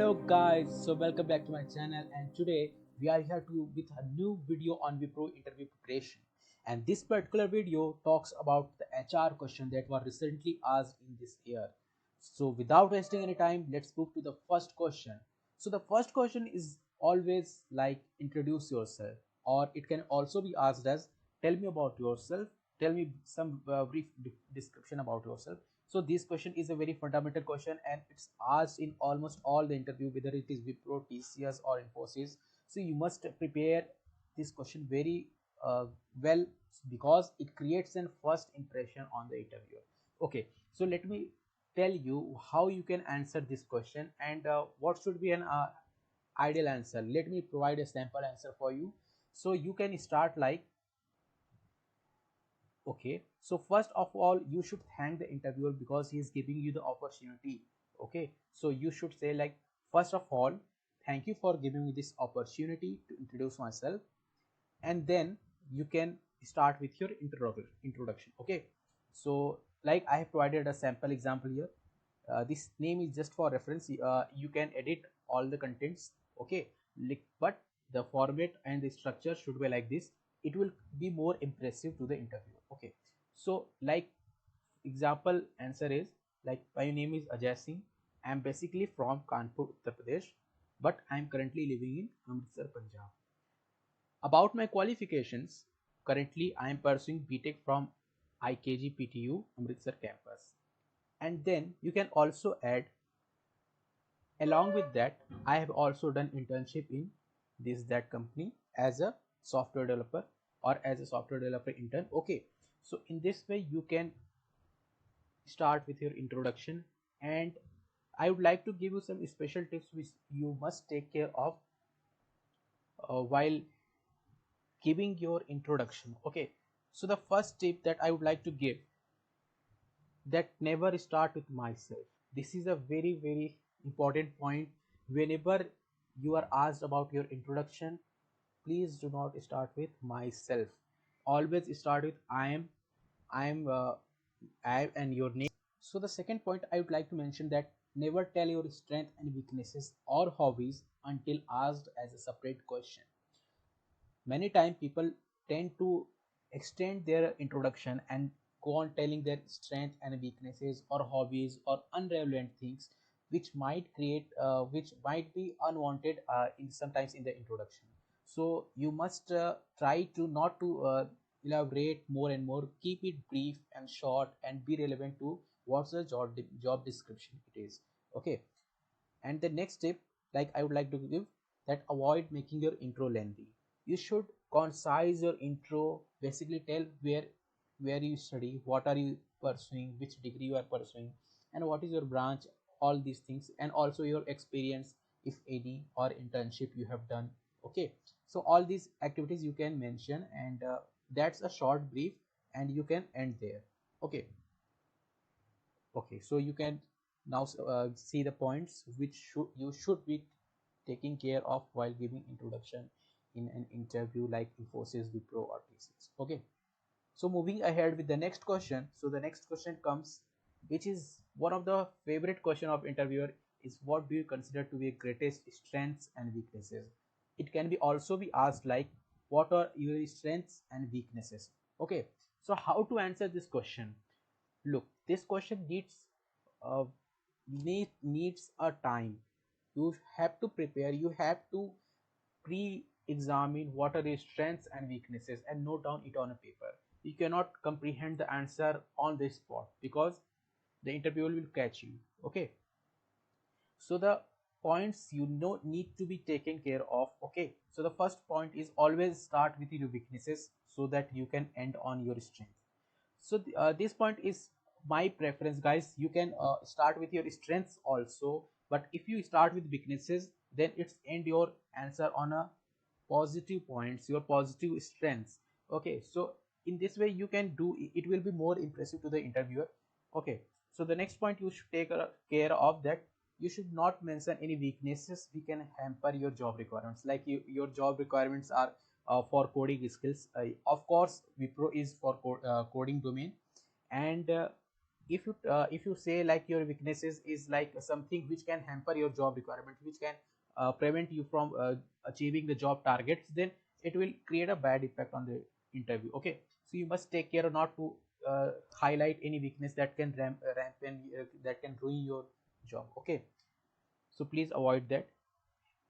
Hello guys, so welcome back to my channel, and today we are here with a new video on Wipro interview preparation. And this particular video talks about the HR question that were recently asked in this year. So without wasting any time, let's move to the first question. So the first question is always like introduce yourself, or it can also be asked as tell me about yourself, tell me some brief description about yourself. So this question is a very fundamental question, and it's asked in almost all the interview, whether it is Wipro, TCS or Infosys. So you must prepare this question very well, because it creates an first impression on the interviewer. Okay, so let me tell you how you can answer this question, and what should be an ideal answer. Let me provide a sample answer for you. So you can start like, okay, so first of all you should thank the interviewer because he is giving you the opportunity. Okay, so you should say like, first of all, thank you for giving me this opportunity to introduce myself. And then you can start with your introduction. Okay, so like I have provided a sample example here. This name is just for reference. You can edit all the contents. Okay, but the format and the structure should be like this. It will be more impressive to the interviewer. Okay, so like example answer is like, my name is Ajay Singh. I am basically from Kanpur, Uttar Pradesh, but I am currently living in Amritsar, Punjab. About my qualifications, currently I am pursuing BTech from IKG PTU Amritsar campus. And then you can also add, along with that, I have also done internship in this that company as a software developer, or as a software developer intern. Okay, so in this way you can start with your introduction, and I would like to give you some special tips which you must take care of while giving your introduction. Okay, so the first tip that I would like to give, that never start with myself. This is a very important point. Whenever you are asked about your introduction, please do not start with myself. Always start with I am and your name. So the second point I would like to mention, that never tell your strength and weaknesses or hobbies until asked as a separate question. Many times people tend to extend their introduction and go on telling their strengths and weaknesses or hobbies or unrelevant things, which might create which might be unwanted in sometimes in the introduction. So you must try to not to elaborate more and more. Keep it brief and short, and be relevant to what's the job description it is. Okay, and the next tip, like I would like to give, that avoid making your intro lengthy. You should concise your intro. Basically tell where you study, what are you pursuing, which degree you are pursuing, and what is your branch, all these things, and also your experience, if any, or internship you have done. Okay, so all these activities you can mention, and that's a short brief, and you can end there. Okay, okay, so you can now see the points which you should be taking care of while giving introduction in an interview like Infosys, Wipro or TCS. Okay, so moving ahead with the next question. So the next question comes, which is one of the favorite question of interviewer, is what do you consider to be greatest strengths and weaknesses. It can be also be asked like, what are your strengths and weaknesses. Okay, so how to answer this question? Look, this question uh, needs a time. You have to prepare, you have to pre-examine what are your strengths and weaknesses and note down it on a paper. You cannot comprehend the answer on the spot, because the interviewer will catch you. Okay, so the points you know need to be taken care of. Okay, so the first point is always start with your weaknesses so that you can end on your strength. So this point is my preference, guys. You can start with your strengths also, but if you start with weaknesses, then it's end your answer on a positive points, your positive strengths. Okay, so in this way you can do it, will be more impressive to the interviewer. Okay, so the next point you should take care of, that you should not mention any weaknesses we can hamper your job requirements. Like your job requirements are for coding skills. Of course Wipro is for coding domain, and if you say like your weaknesses is like something which can hamper your job requirement, which can prevent you from achieving the job targets, then it will create a bad impact on the interview. Okay, so you must take care not to highlight any weakness that can ramp that can ruin your job. Okay, so please avoid that.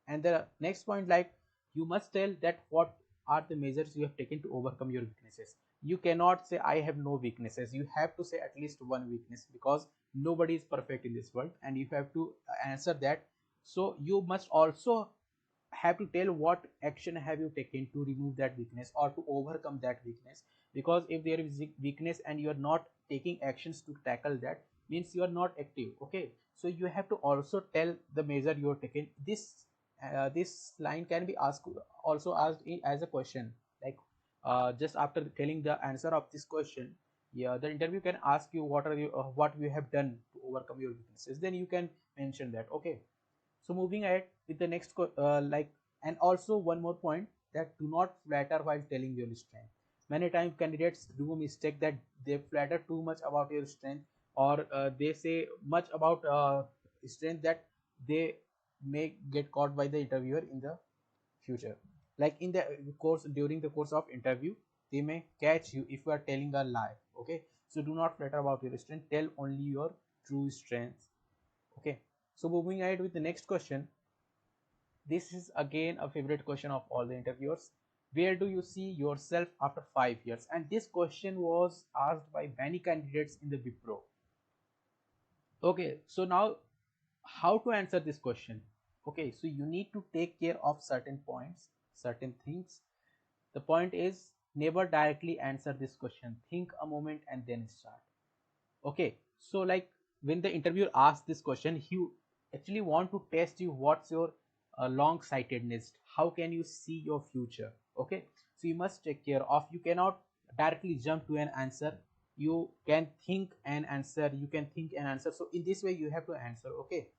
And the next point, like, you must tell that what are the measures you have taken to overcome your weaknesses. You cannot say I have no weaknesses. You have to say at least one weakness, because nobody is perfect in this world, and you have to answer that. So you must also have to tell what action have you taken to remove that weakness or to overcome that weakness. Because if there is weakness and you are not taking actions to tackle that, means you are not active. Okay, so you have to also tell the measure you are taking. This line can be asked, also asked as a question, like just after telling the answer of this question, yeah, the interview can ask you what you have done to overcome your weaknesses, then you can mention that. Okay, so moving ahead with the next and also one more point, that do not flatter while telling your strength. Many times candidates do a mistake that they flatter too much about your strength, or they say much about strength that they may get caught by the interviewer in the future. Like in the course, during the course of interview, they may catch you if you are telling a lie. Okay, so do not flatter about your strength, tell only your true strengths. Okay, so moving ahead with the next question. This is again a favorite question of all the interviewers. Where do you see yourself after 5 years? And this question was asked by many candidates in the Wipro. Okay, so now how to answer this question? Okay, so you need to take care of certain points, certain things. The point is, never directly answer this question. Think a moment and then start. Okay, so like when the interviewer asks this question, he actually want to test you what's your long sightedness, how can you see your future. Okay, so you must take care of, you cannot directly jump to an answer. You can think and answer, you can think and answer, so in this way you have to answer. Okay,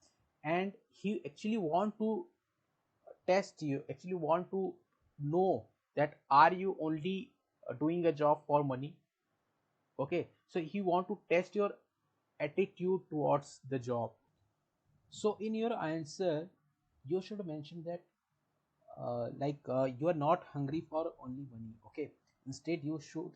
and he actually want to test you, actually want to know that are you only doing a job for money. Okay, so he want to test your attitude towards the job. So in your answer, you should mention that you are not hungry for only money. Okay, instead you should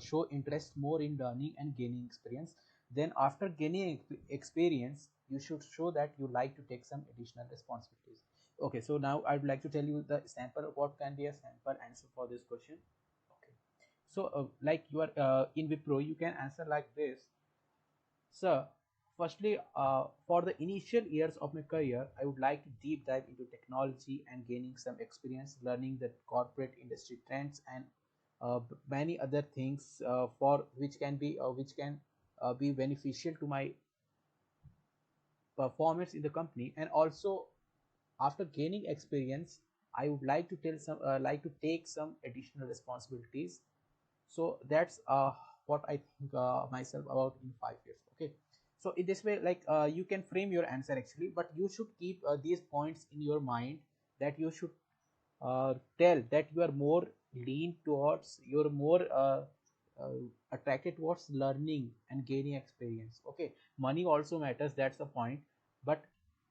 show interest more in learning and gaining experience. Then after gaining experience, you should show that you like to take some additional responsibilities. Okay, so now I would like to tell you the sample, what can be a sample answer for this question. Okay, so like you are in Wipro, you can answer like this. Sir, firstly, for the initial years of my career, I would like to deep dive into technology and gaining some experience, learning the corporate industry trends and many other things for which can be beneficial to my performance in the company. And also, after gaining experience, I would like to tell some like to take some additional responsibilities. So that's what I think myself about in 5 years. Okay, so in this way, like you can frame your answer actually, but you should keep these points in your mind, that you should tell that you are more lean towards, you're more attracted towards learning and gaining experience. Okay, money also matters, that's the point, but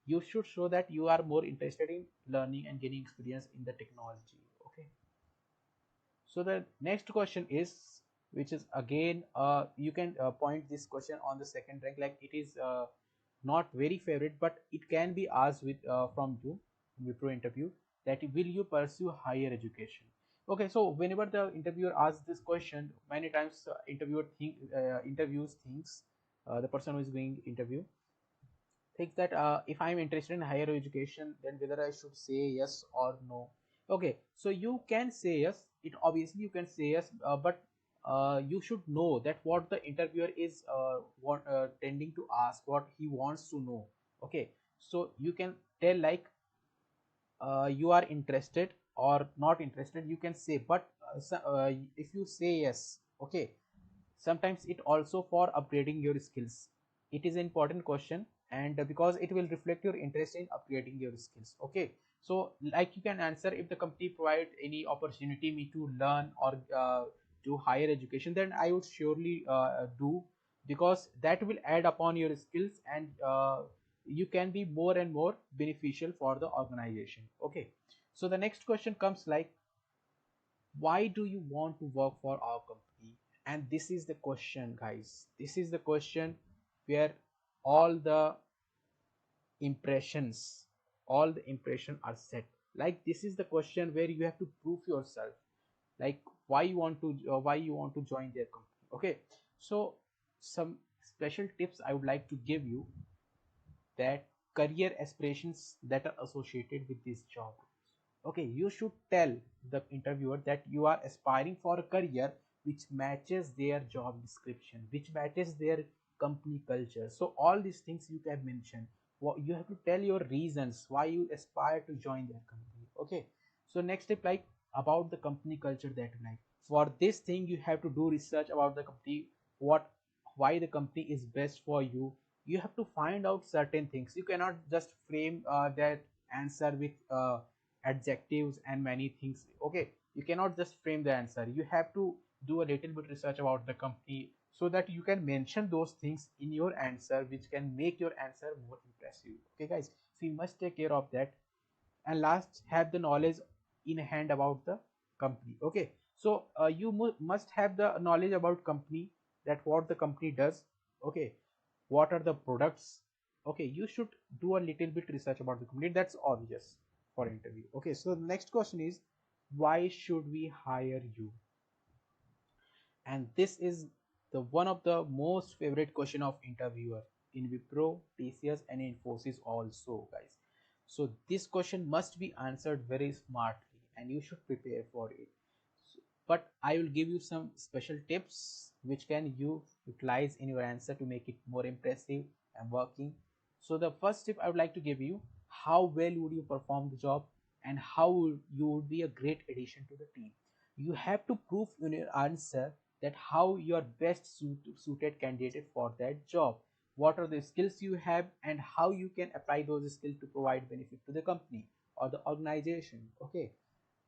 you should show that you are more interested in learning and gaining experience in the technology. Okay, so the next question is, which is again you can point this question on the second rank, like it is not very favorite, but it can be asked with from you in Wipro interview, that will you pursue higher education. Okay, so whenever the interviewer asks this question, many times interviews thinks, the person who is going interview thinks that if I'm interested in higher education, then whether I should say yes or no. Okay, so you can say yes, it obviously you can say yes, but you should know that what the interviewer is tending to ask, what he wants to know. Okay, so you can tell like you are interested or not interested, you can say, but if you say yes, okay, sometimes it also for upgrading your skills. It is an important question, and because it will reflect your interest in upgrading your skills. Okay, so like you can answer, if the company provide any opportunity me to learn or do higher education, then I would surely do, because that will add upon your skills, and you can be more and more beneficial for the organization. Okay, so the next question comes like, why do you want to work for our company? And this is the question, guys. This is the question where all the impressions all the impression are set. Like, this is the question where you have to prove yourself, like why you want to join their company. Okay, so some special tips I would like to give you, that career aspirations that are associated with this job. Okay, you should tell the interviewer that you are aspiring for a career which matches their job description, which matches their company culture. So all these things you can mention. What you have to tell your reasons why you aspire to join their company. Okay, so next step, like, about the company culture that you like. For this thing you have to do research about the company, what why the company is best for you. You have to find out certain things. You cannot just frame that answer with adjectives and many things. Okay, you cannot just frame the answer. You have to do a little bit research about the company, so that you can mention those things in your answer, which can make your answer more impressive. Okay, guys, so you must take care of that. And last, have the knowledge in hand about the company. Okay, so you must have the knowledge about company, that what the company does. Okay, what are the products. Okay, you should do a little bit research about the company. That's obvious for interview. Okay, so the next question is, why should we hire you? And this is the one of the most favorite question of interviewer in Wipro, TCS, and Infosys also, guys. So this question must be answered very smartly, and you should prepare for it. But I will give you some special tips which can you utilize in your answer to make it more impressive and working. So the first tip I would like to give you, how well would you perform the job, and how you would be a great addition to the team. You have to prove in your answer that how you are best suited candidate for that job. What are the skills you have, and how you can apply those skills to provide benefit to the company or the organization. Okay,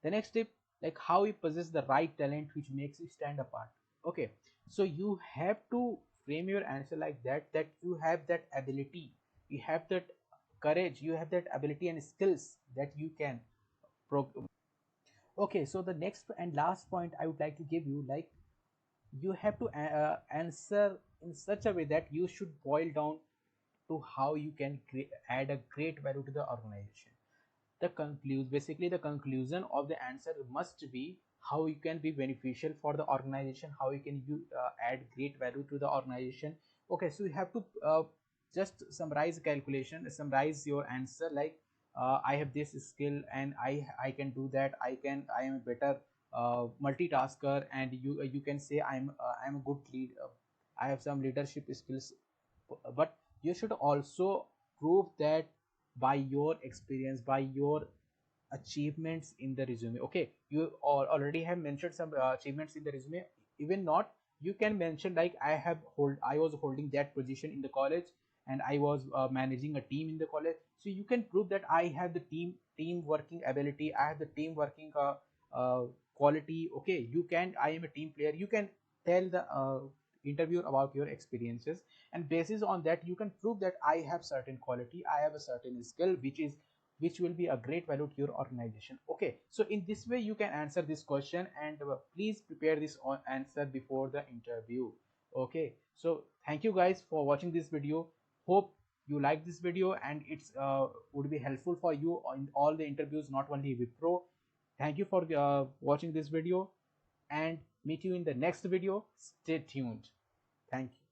the next tip, like, how you possess the right talent which makes you stand apart. Okay, so you have to frame your answer like that, that you have that ability, you have that courage, you have that ability and skills that you can okay, so the next and last point I would like to give you, like, you have to answer in such a way that you should boil down to how you can add a great value to the organization. The conclusion, basically the conclusion of the answer must be how you can be beneficial for the organization, how you can add great value to the organization. Okay, so you have to just summarize calculation, summarize your answer, like, I have this skill and I can do that, I am a better multitasker, and you can say I'm a good lead, I have some leadership skills. But you should also prove that by your experience, by your achievements in the resume. Okay, you already have mentioned some achievements in the resume. Even not, you can mention like, I was holding that position in the college, and I was managing a team in the college. So you can prove that I have the team working ability, I have the team working uh, quality. Okay, you can, I am a team player. You can tell the interviewer about your experiences, and basis on that you can prove that I have certain quality, I have a certain skill which will be a great value to your organization. Okay, so in this way you can answer this question, and please prepare this answer before the interview. Okay, so thank you guys for watching this video. Hope you like this video, and it's would be helpful for you in all the interviews, not only Wipro. Thank you for watching this video, and meet you in the next video. Stay tuned. Thank you.